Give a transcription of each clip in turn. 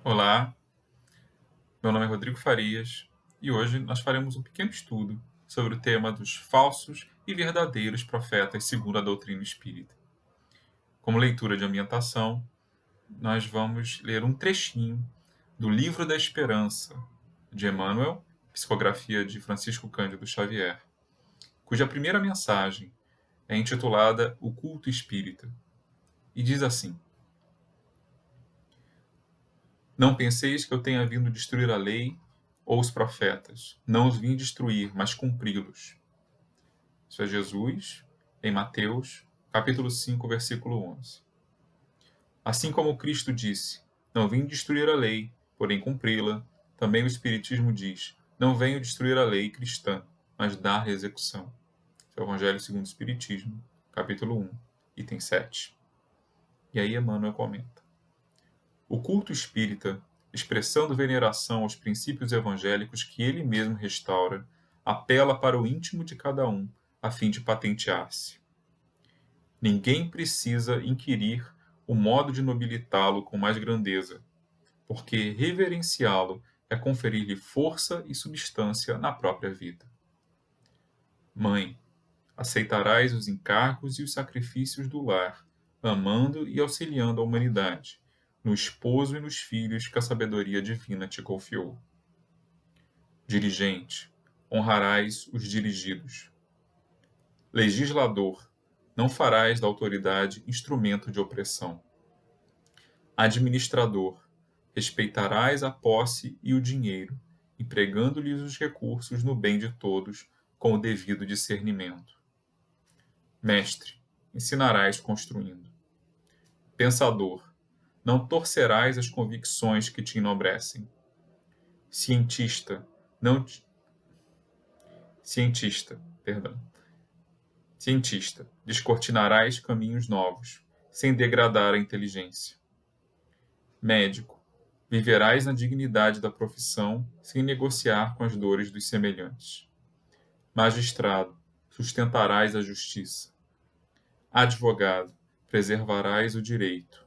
Olá, meu nome é Rodrigo Farias e hoje nós faremos um pequeno estudo sobre o tema dos falsos e verdadeiros profetas segundo a doutrina espírita. Como leitura de ambientação, nós vamos ler um trechinho do Livro da Esperança, de Emmanuel, psicografia de Francisco Cândido Xavier, cuja primeira mensagem é intitulada O Culto Espírita, e diz assim: Não penseis que eu tenha vindo destruir a lei ou os profetas. Não os vim destruir, mas cumpri-los. Isso é Jesus, em Mateus, capítulo 5, versículo 11. Assim como Cristo disse, não vim destruir a lei, porém cumpri-la, também o Espiritismo diz, não venho destruir a lei cristã, mas dar execução. Isso é o Evangelho segundo o Espiritismo, capítulo 1, item 7. E aí Emmanuel comenta. O culto espírita, expressando veneração aos princípios evangélicos que ele mesmo restaura, apela para o íntimo de cada um, a fim de patentear-se. Ninguém precisa inquirir o modo de nobilitá-lo com mais grandeza, porque reverenciá-lo é conferir-lhe força e substância na própria vida. Mãe, aceitarás os encargos e os sacrifícios do lar, amando e auxiliando a humanidade, no esposo e nos filhos que a sabedoria divina te confiou. Dirigente, honrarás os dirigidos. Legislador, não farás da autoridade instrumento de opressão. Administrador, respeitarás a posse e o dinheiro, empregando-lhes os recursos no bem de todos com o devido discernimento. Mestre, ensinarás construindo. Pensador, não torcerás as convicções que te enobrecem. Cientista, não te... Cientista, perdão. Cientista, descortinarás caminhos novos, sem degradar a inteligência. Médico, viverás na dignidade da profissão, sem negociar com as dores dos semelhantes. Magistrado, sustentarás a justiça. Advogado, preservarás o direito.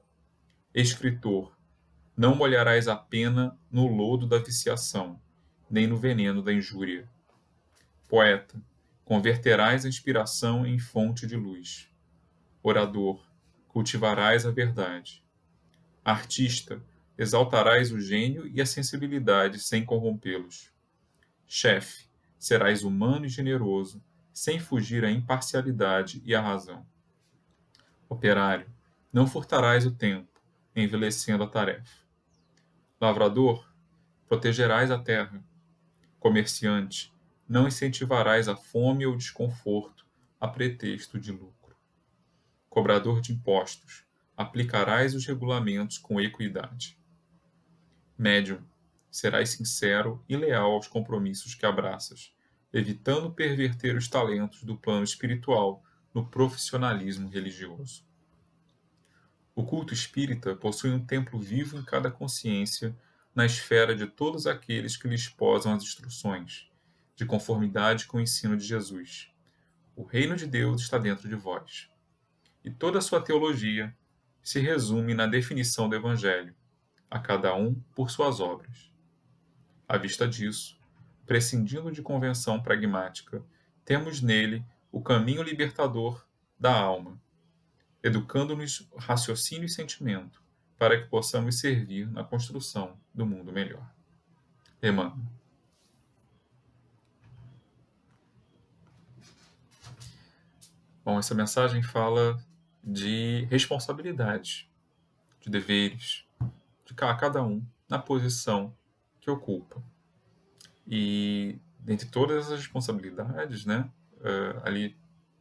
Escritor, não molharás a pena no lodo da viciação, nem no veneno da injúria. Poeta, converterás a inspiração em fonte de luz. Orador, cultivarás a verdade. Artista, exaltarás o gênio e a sensibilidade sem corrompê-los. Chefe, serás humano e generoso, sem fugir à imparcialidade e à razão. Operário, não furtarás o tempo, envelhecendo a tarefa. Lavrador, protegerás a terra. Comerciante, não incentivarás a fome ou o desconforto a pretexto de lucro. Cobrador de impostos, aplicarás os regulamentos com equidade. Médium, serás sincero e leal aos compromissos que abraças, evitando perverter os talentos do plano espiritual no profissionalismo religioso. O culto espírita possui um templo vivo em cada consciência, na esfera de todos aqueles que lhe esposam as instruções, de conformidade com o ensino de Jesus. O reino de Deus está dentro de vós. E toda a sua teologia se resume na definição do Evangelho, a cada um por suas obras. À vista disso, prescindindo de convenção pragmática, temos nele o caminho libertador da alma, educando-nos raciocínio e sentimento, para que possamos servir na construção do mundo melhor. Emmanuel. Bom, essa mensagem fala de responsabilidade, de deveres, de cada um na posição que ocupa. E dentre todas as responsabilidades, né, ali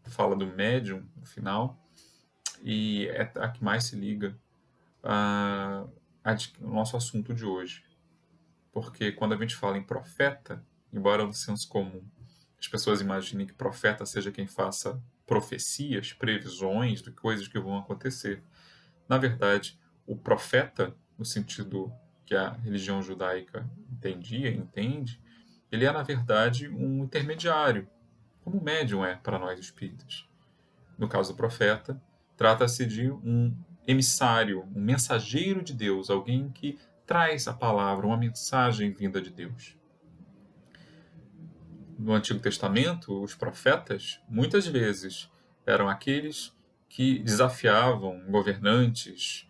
fala do médium no final, e é a que mais se liga ao nosso assunto de hoje. Porque quando a gente fala em profeta, embora no senso comum as pessoas imaginem que profeta seja quem faça profecias, previsões de coisas que vão acontecer, na verdade, o profeta, no sentido que a religião judaica entende, ele é, na verdade, um intermediário, como o médium é para nós espíritas. No caso do profeta, trata-se de um emissário, um mensageiro de Deus, alguém que traz a palavra, uma mensagem vinda de Deus. No Antigo Testamento, os profetas, muitas vezes, eram aqueles que desafiavam governantes,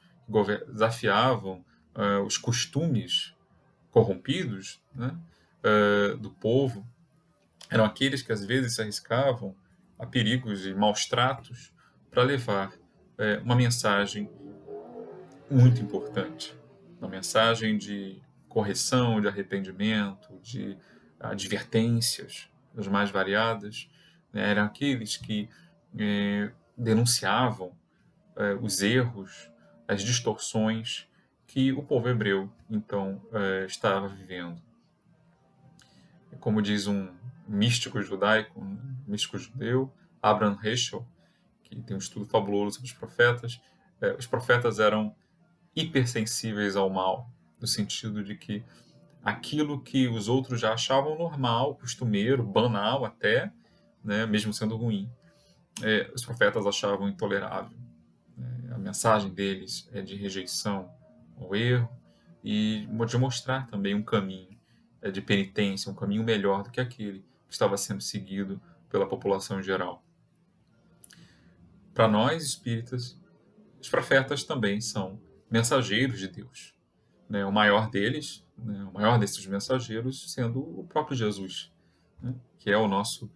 desafiavam os costumes corrompidos, né, do povo. Eram aqueles que, às vezes, se arriscavam a perigos e maus tratos para levar uma mensagem muito importante. Uma mensagem de correção, de arrependimento, de advertências, as mais variadas. Né? Eram aqueles que denunciavam os erros, as distorções que o povo hebreu, então, estava vivendo. Como diz um místico judaico, um místico judeu, Abraham Heschel, que tem um estudo fabuloso sobre os profetas eram hipersensíveis ao mal, no sentido de que aquilo que os outros já achavam normal, costumeiro, banal até, né, mesmo sendo ruim, os profetas achavam intolerável. A mensagem deles é de rejeição ao erro e de mostrar também um caminho de penitência, um caminho melhor do que aquele que estava sendo seguido pela população em geral. Para nós, espíritas, os profetas também são mensageiros de Deus. Né? O maior deles, né, o maior desses mensageiros, sendo o próprio Jesus, né? Que é o nosso,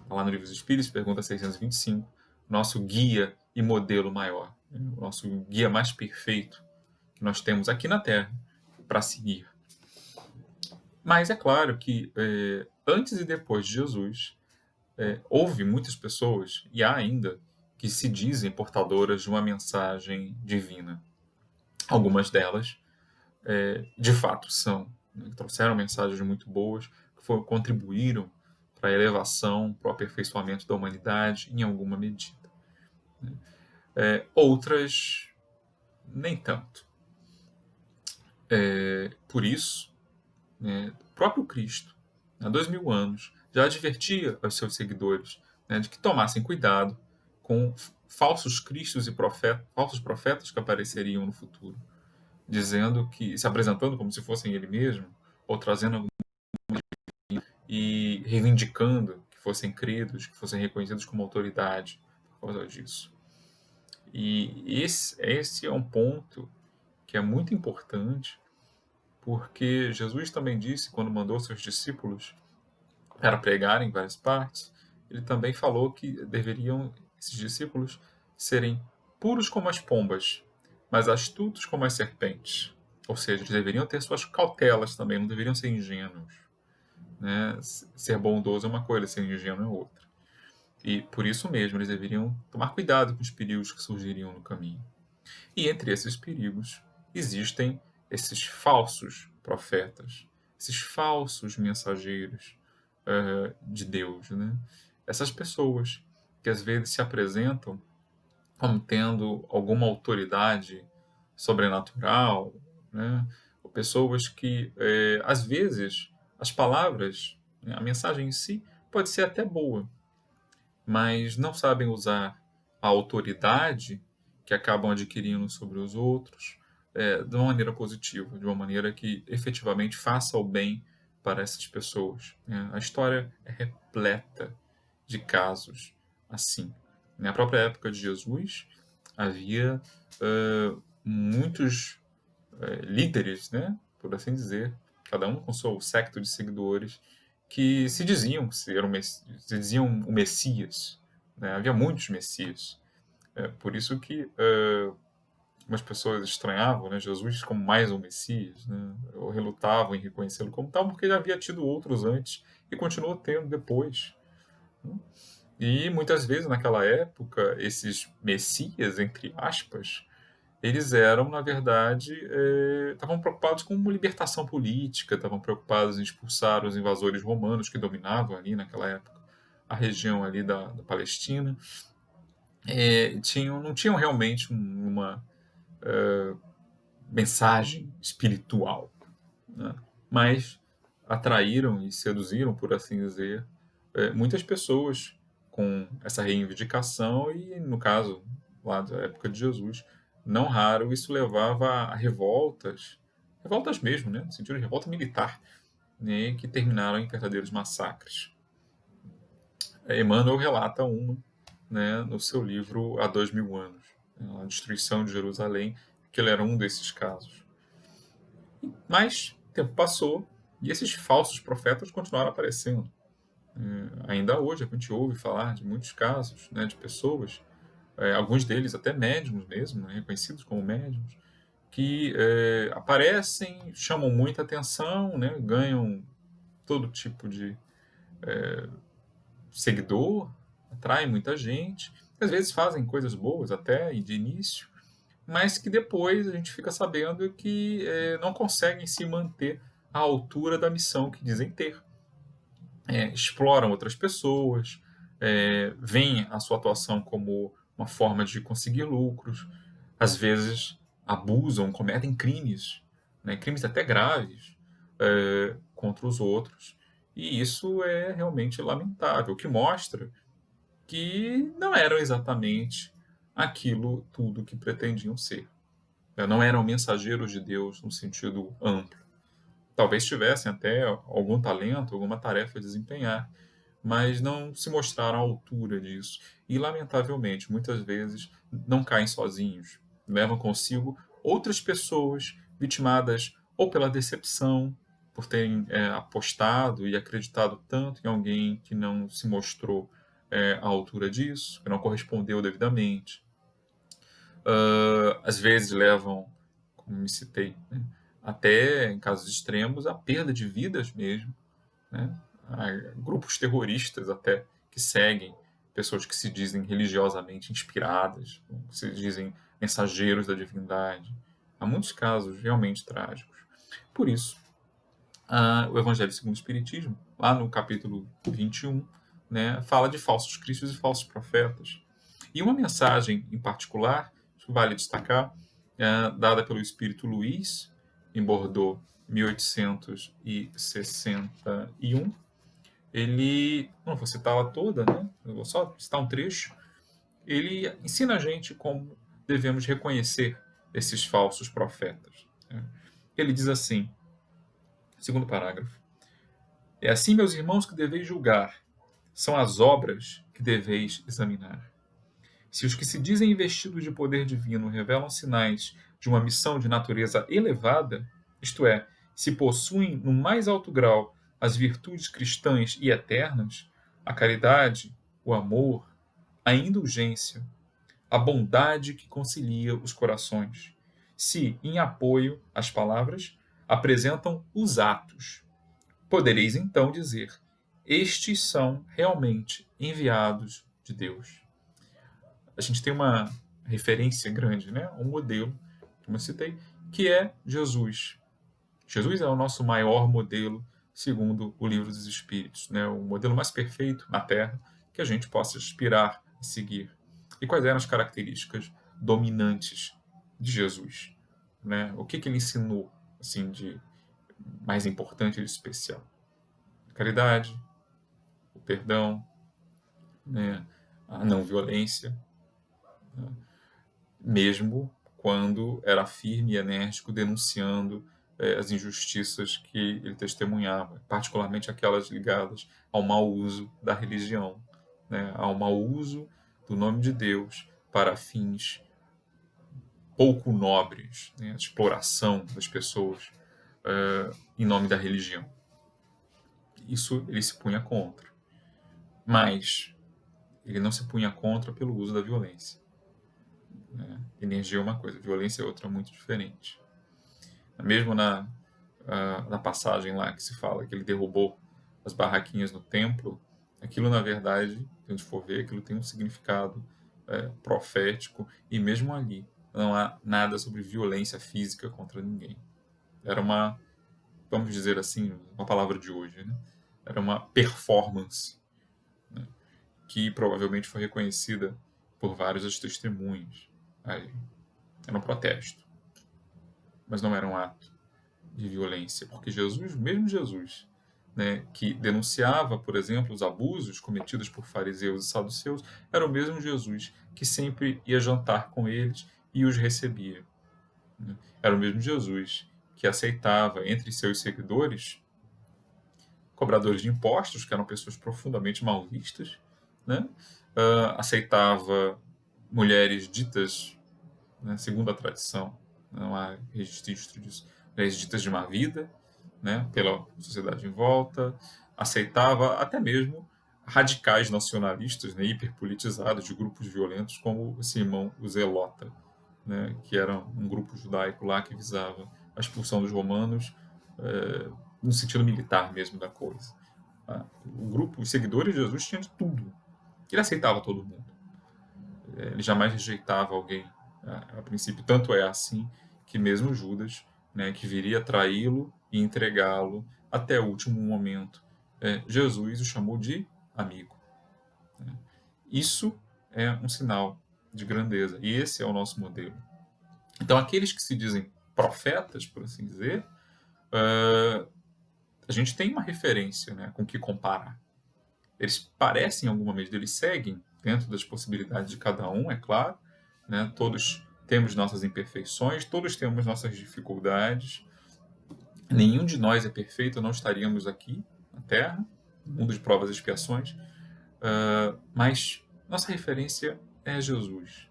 lá no Livro dos Espíritos, pergunta 625, nosso guia e modelo maior, né? O nosso guia mais perfeito que nós temos aqui na Terra para seguir. Mas é claro que antes e depois de Jesus, houve muitas pessoas, e há ainda, que se dizem portadoras de uma mensagem divina. Algumas delas, de fato, são. Né, trouxeram mensagens muito boas, que contribuíram para a elevação, para o aperfeiçoamento da humanidade, em alguma medida. Né. Outras, nem tanto. Por isso, né, o próprio Cristo, há 2000 anos, já advertia aos seus seguidores, né, de que tomassem cuidado com falsos cristos e falsos profetas que apareceriam no futuro, dizendo que, se apresentando como se fossem ele mesmo, ou trazendo algum e reivindicando que fossem cridos, que fossem reconhecidos como autoridade por causa disso. E esse é um ponto que é muito importante, porque Jesus também disse, quando mandou seus discípulos para pregar em várias partes, ele também falou que deveriam, esses discípulos, serem puros como as pombas, mas astutos como as serpentes. Ou seja, eles deveriam ter suas cautelas também, não deveriam ser ingênuos. Né? Ser bondoso é uma coisa, ser ingênuo é outra. E por isso mesmo eles deveriam tomar cuidado com os perigos que surgiriam no caminho. E entre esses perigos existem esses falsos profetas, esses falsos mensageiros de Deus. Né? Essas pessoas que às vezes se apresentam como tendo alguma autoridade sobrenatural, né? Ou pessoas que, às vezes, as palavras, né, a mensagem em si, pode ser até boa, mas não sabem usar a autoridade que acabam adquirindo sobre os outros de uma maneira positiva, de uma maneira que efetivamente faça o bem para essas pessoas. Né? A história é repleta de casos assim. Na própria época de Jesus, havia muitos líderes, né, por assim dizer, cada um com seu séquito de seguidores, que se diziam se diziam o Messias. Né? Havia muitos Messias. Por isso que algumas pessoas estranhavam, né, Jesus como mais um Messias, né, ou relutavam em reconhecê-lo como tal, porque já havia tido outros antes e continuou tendo depois. Né? E muitas vezes naquela época, esses Messias, entre aspas, eles eram, na verdade, estavam preocupados com uma libertação política, estavam preocupados em expulsar os invasores romanos que dominavam ali naquela época a região ali da Palestina. Não tinham realmente uma mensagem espiritual, né? Mas atraíram e seduziram, por assim dizer, muitas pessoas com essa reivindicação e, no caso, lá da época de Jesus, não raro isso levava a revoltas revoltas mesmo, né, no sentido de revolta militar, né, que terminaram em verdadeiros massacres. Emmanuel relata uma, né, no seu livro Há 2000 anos, né, a destruição de Jerusalém, que ele era um desses casos. Mas o tempo passou e esses falsos profetas continuaram aparecendo. Ainda hoje a gente ouve falar de muitos casos, né, de pessoas, alguns deles até médiums mesmo, né, reconhecidos como médiums, que aparecem, chamam muita atenção, né, ganham todo tipo de seguidor, atraem muita gente, às vezes fazem coisas boas até de início, mas que depois a gente fica sabendo que não conseguem se manter à altura da missão que dizem ter. Exploram outras pessoas, veem a sua atuação como uma forma de conseguir lucros, às vezes abusam, cometem crimes, né, crimes até graves, contra os outros, e isso é realmente lamentável, o que mostra que não eram exatamente aquilo tudo que pretendiam ser. Não eram mensageiros de Deus no sentido amplo. Talvez tivessem até algum talento, alguma tarefa a desempenhar, mas não se mostraram à altura disso. E, lamentavelmente, muitas vezes não caem sozinhos. Levam consigo outras pessoas vitimadas ou pela decepção, por terem apostado e acreditado tanto em alguém que não se mostrou à altura disso, que não correspondeu devidamente. Às vezes levam, como me citei, né, até em casos extremos, a perda de vidas mesmo, né? Há grupos terroristas até que seguem pessoas que se dizem religiosamente inspiradas, que se dizem mensageiros da divindade. Há muitos casos realmente trágicos. Por isso, o Evangelho segundo o Espiritismo, lá no capítulo 21, né, fala de falsos cristos e falsos profetas. E uma mensagem em particular, que vale destacar, dada pelo Espírito Luís, em Bordeaux, 1861, ele, não vou citá-la toda, né? Eu vou só citar um trecho. Ele ensina a gente como devemos reconhecer esses falsos profetas, né? Ele diz assim, segundo parágrafo: é assim, meus irmãos, que deveis julgar, são as obras que deveis examinar. Se os que se dizem investidos de poder divino revelam sinais de uma missão de natureza elevada, isto é, se possuem no mais alto grau as virtudes cristãs e eternas, a caridade, o amor, a indulgência, a bondade que concilia os corações, se, em apoio às palavras, apresentam os atos, podereis então dizer: estes são realmente enviados de Deus. A gente tem uma referência grande, né? Um modelo, como eu citei, que é Jesus. Jesus é o nosso maior modelo, segundo o Livro dos Espíritos, né? O modelo mais perfeito na Terra que a gente possa aspirar e seguir. E quais eram as características dominantes de Jesus, né? O que ele ensinou, assim, de mais importante e de especial? A caridade, o perdão, né? A não violência, mesmo quando era firme e enérgico denunciando as injustiças que ele testemunhava, particularmente aquelas ligadas ao mau uso da religião, né, ao mau uso do nome de Deus para fins pouco nobres, né, a exploração das pessoas em nome da religião. Isso ele se punha contra. Mas ele não se punha contra pelo uso da violência. Né? Energia é uma coisa, violência é outra muito diferente. Mesmo na passagem lá que se fala que ele derrubou as barraquinhas no templo, aquilo na verdade, se a gente for ver, aquilo tem um significado profético, e mesmo ali não há nada sobre violência física contra ninguém. Era uma, vamos dizer assim, uma palavra de hoje, né? Era uma performance, né? Que provavelmente foi reconhecida por vários das testemunhas. Aí, era um protesto, mas não era um ato de violência, porque Jesus, mesmo Jesus, né, que denunciava, por exemplo, os abusos cometidos por fariseus e saduceus, era o mesmo Jesus que sempre ia jantar com eles e os recebia, né? Era o mesmo Jesus que aceitava entre seus seguidores cobradores de impostos, que eram pessoas profundamente mal vistas, né? Aceitava mulheres ditas, né, segundo a tradição, não há registro disso, mulheres ditas de má vida, né, pela sociedade em volta, aceitava até mesmo radicais nacionalistas, né, hiperpolitizados de grupos violentos, como o Simão o Zelota, né, que era um grupo judaico lá que visava a expulsão dos romanos, no sentido militar mesmo da coisa. Tá? O grupo, os seguidores de Jesus tinham de tudo. Ele aceitava todo mundo. Ele jamais rejeitava alguém a princípio. Tanto é assim que mesmo Judas, né, que viria traí-lo e entregá-lo até o último momento, Jesus o chamou de amigo. Né? Isso é um sinal de grandeza. E esse é o nosso modelo. Então, aqueles que se dizem profetas, por assim dizer, a gente tem uma referência, né, com que comparar. Eles parecem, em alguma medida, eles seguem dentro das possibilidades de cada um, é claro. Né? Todos temos nossas imperfeições, todos temos nossas dificuldades. Nenhum de nós é perfeito, não estaríamos aqui na Terra, no mundo de provas e expiações. Mas nossa referência é Jesus.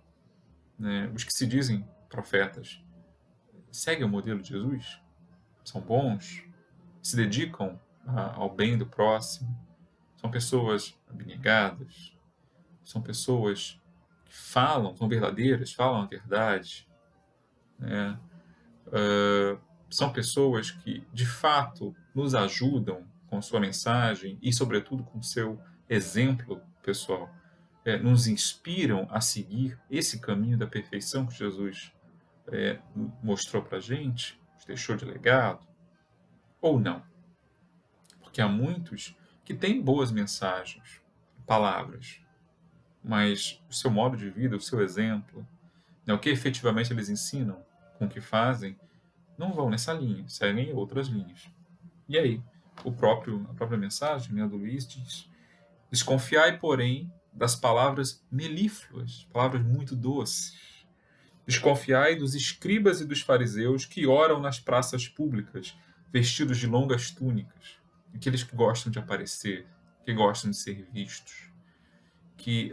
Né? Os que se dizem profetas seguem o modelo de Jesus? São bons? Se dedicam ao bem do próximo? São pessoas abnegadas? São pessoas que falam, são verdadeiras, falam a verdade. Né? São pessoas que, de fato, nos ajudam com sua mensagem e, sobretudo, com seu exemplo pessoal. Nos inspiram a seguir esse caminho da perfeição que Jesus mostrou para a gente, nos deixou de legado, ou não. Porque há muitos que têm boas mensagens, palavras, mas o seu modo de vida, o seu exemplo, né, o que efetivamente eles ensinam com o que fazem, não vão nessa linha, seguem outras linhas. E aí, a própria mensagem, né, do Luís diz: desconfiai, porém, das palavras melífluas, palavras muito doces. Desconfiai dos escribas e dos fariseus que oram nas praças públicas, vestidos de longas túnicas, aqueles que gostam de aparecer, que gostam de ser vistos, que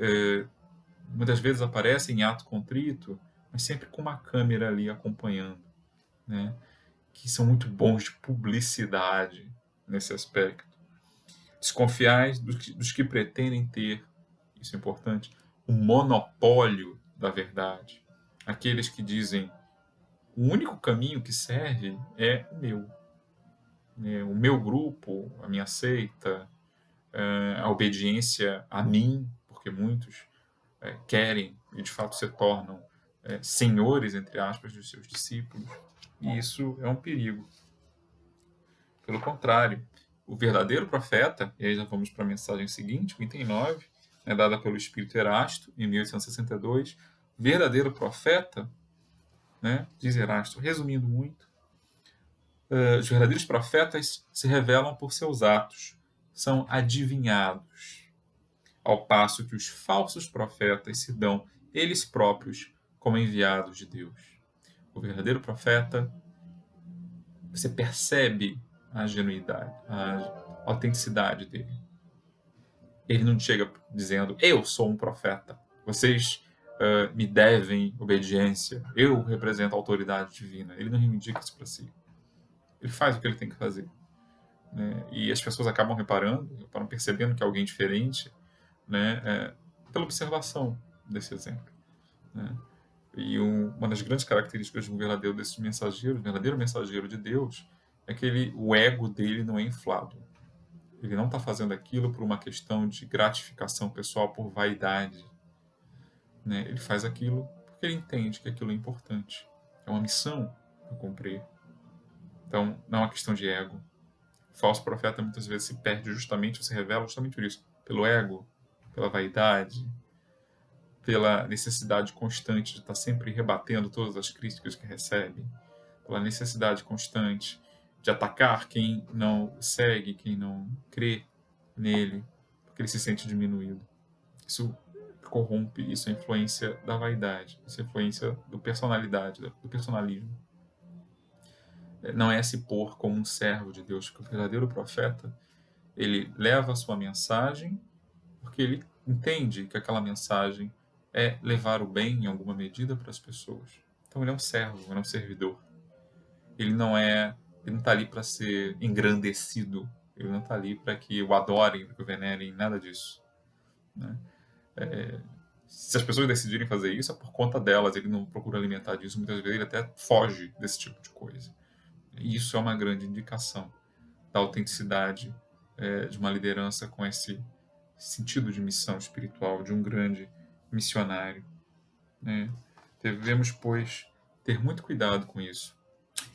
muitas vezes aparecem em ato contrito, mas sempre com uma câmera ali acompanhando, né? Que são muito bons de publicidade nesse aspecto. Desconfiais dos que pretendem ter, isso é importante, o monopólio da verdade. Aqueles que dizem: o único caminho que serve é o meu. O meu grupo, a minha seita, a obediência a mim, porque muitos querem e de fato se tornam senhores, entre aspas, dos seus discípulos. E isso é um perigo. Pelo contrário, o verdadeiro profeta, e aí já vamos para a mensagem seguinte, o item 9, dada pelo Espírito Erasto, em 1862, verdadeiro profeta, né, diz Erasto, resumindo muito, os verdadeiros profetas se revelam por seus atos, são adivinhados, ao passo que os falsos profetas se dão eles próprios como enviados de Deus. O verdadeiro profeta, você percebe a genuidade, a autenticidade dele. Ele não chega dizendo: eu sou um profeta, vocês me devem obediência, eu represento a autoridade divina. Ele não reivindica isso para si. Ele faz o que ele tem que fazer. Né? E as pessoas acabam percebendo que é alguém diferente, né? Pela observação desse exemplo. Né? E uma das grandes características de um verdadeiro mensageiro de Deus, é que o ego dele não é inflado. Ele não está fazendo aquilo por uma questão de gratificação pessoal, por vaidade. Né? Ele faz aquilo porque ele entende que aquilo é importante. É uma missão a cumprir. Então, não é uma questão de ego. O falso profeta muitas vezes se perde justamente, ou se revela justamente por isso. Pelo ego, pela vaidade, pela necessidade constante de estar sempre rebatendo todas as críticas que recebe, pela necessidade constante de atacar quem não segue, quem não crê nele, porque ele se sente diminuído. Isso corrompe, isso é influência da vaidade, isso é influência do personalismo. não é se pôr como um servo de Deus, porque o verdadeiro profeta, ele leva a sua mensagem porque ele entende que aquela mensagem é levar o bem, em alguma medida, para as pessoas. Então ele é um servo, ele é um servidor. Ele não está ali para ser engrandecido, ele não está ali para que o adorem, para que o venerem, nada disso, né? Se as pessoas decidirem fazer isso, é por conta delas, ele não procura alimentar disso, muitas vezes ele até foge desse tipo de coisa. E isso é uma grande indicação da autenticidade de uma liderança com esse sentido de missão espiritual, de um grande missionário, né? Devemos, pois, ter muito cuidado com isso.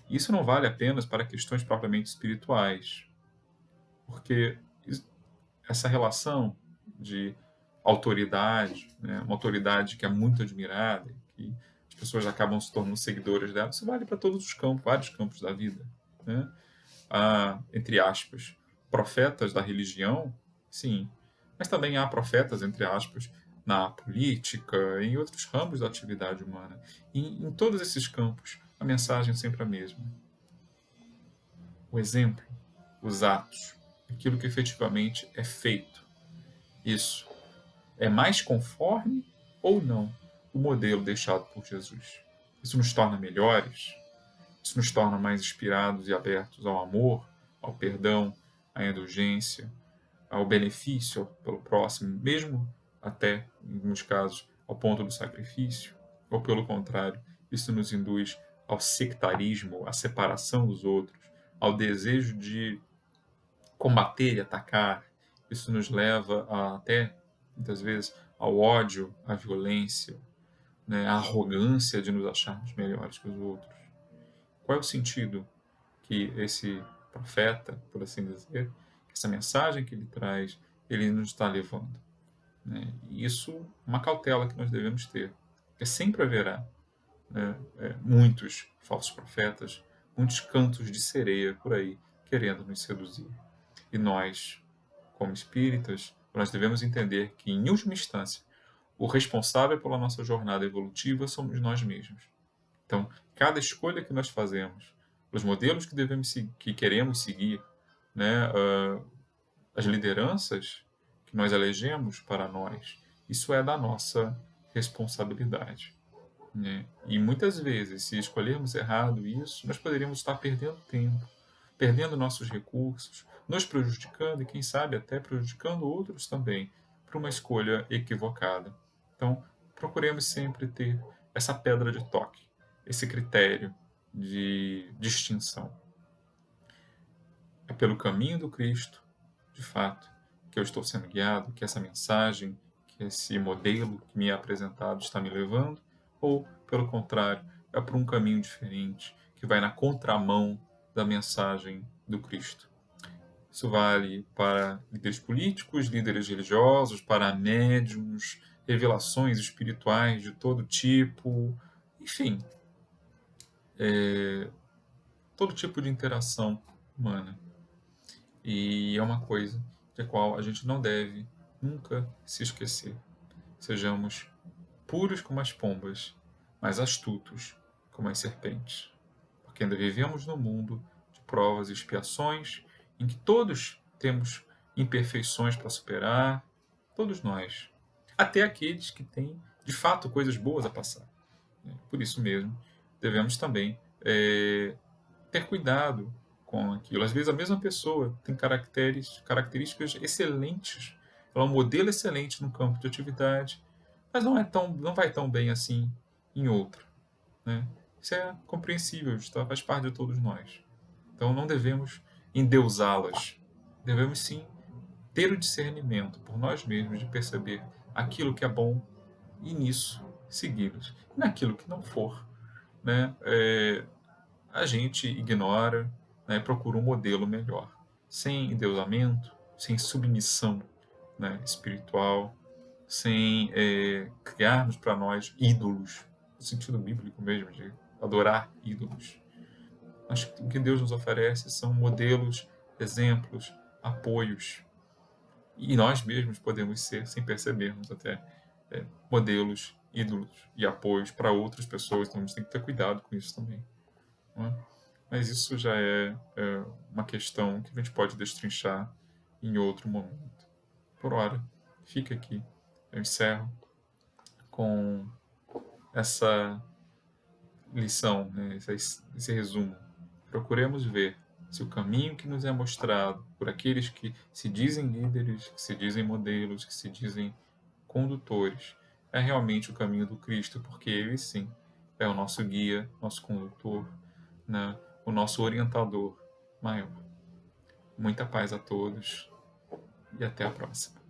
Isso não vale apenas para questões propriamente espirituais, porque essa relação de autoridade, né, uma autoridade que é muito admirada, que as pessoas acabam se tornando seguidoras dela, isso vale para todos os campos, vários campos da vida, né? Há, entre aspas, profetas da religião, sim, mas também há profetas, entre aspas, na política, em outros ramos da atividade humana. E em todos esses campos, a mensagem é sempre a mesma. O exemplo, os atos, aquilo que efetivamente é feito. Isso é mais conforme ou não o modelo deixado por Jesus. Isso nos torna melhores, isso nos torna mais inspirados e abertos ao amor, ao perdão, à indulgência, ao benefício pelo próximo, mesmo até, em muitos casos, ao ponto do sacrifício, ou pelo contrário, isso nos induz ao sectarismo, à separação dos outros, ao desejo de combater e atacar. Isso nos leva até, muitas vezes, ao ódio, à violência, né, à arrogância de nos acharmos melhores que os outros. Qual é o sentido que esse profeta, por assim dizer, essa mensagem que ele traz, ele nos está levando, né? E isso é uma cautela que nós devemos ter, porque sempre haverá, né, muitos falsos profetas, muitos cantos de sereia por aí querendo nos seduzir. E nós, como espíritas, nós devemos entender que, em última instância, o responsável pela nossa jornada evolutiva somos nós mesmos. Então, cada escolha que nós fazemos, os modelos que queremos seguir, né, as lideranças que nós elegemos para nós, isso é da nossa responsabilidade, né? E muitas vezes, se escolhermos errado isso, nós poderíamos estar perdendo tempo, perdendo nossos recursos, nos prejudicando e, quem sabe, até prejudicando outros também, por uma escolha equivocada. Então, procuremos sempre ter essa pedra de toque, esse critério de distinção. É pelo caminho do Cristo, de fato, que eu estou sendo guiado, que essa mensagem, que esse modelo que me é apresentado está me levando, ou, pelo contrário, é por um caminho diferente, que vai na contramão da mensagem do Cristo. Isso vale para líderes políticos, líderes religiosos, para médiuns, revelações espirituais de todo tipo, enfim, todo tipo de interação humana. E é uma coisa da qual a gente não deve nunca se esquecer. Sejamos puros como as pombas, mas astutos como as serpentes. Porque ainda vivemos num mundo de provas e expiações, em que todos temos imperfeições para superar, todos nós. Até aqueles que têm, de fato, coisas boas a passar, né? Por isso mesmo, devemos também ter cuidado com aquilo. Às vezes a mesma pessoa tem características excelentes, ela é um modelo excelente no campo de atividade, mas não vai tão bem assim em outra, né? Isso é compreensível, tá? Faz parte de todos nós. Então não devemos endeusá-las. Devemos sim ter o discernimento por nós mesmos de perceber aquilo que é bom e nisso segui-los. E naquilo que não for, né, a gente ignora, né, procura um modelo melhor, sem endeusamento, sem submissão, né, espiritual, sem criarmos para nós ídolos, no sentido bíblico mesmo, de adorar ídolos. Mas o que Deus nos oferece são modelos, exemplos, apoios. E nós mesmos podemos ser, sem percebermos até, modelos, ídolos e apoios para outras pessoas. Então a gente tem que ter cuidado com isso também, não é? Mas isso já é uma questão que a gente pode destrinchar em outro momento. Por hora, fica aqui. Eu encerro com essa lição, né, esse resumo. Procuremos ver se o caminho que nos é mostrado por aqueles que se dizem líderes, que se dizem modelos, que se dizem condutores, é realmente o caminho do Cristo, porque ele sim é o nosso guia, nosso condutor, né, o nosso orientador maior. Muita paz a todos e até a próxima.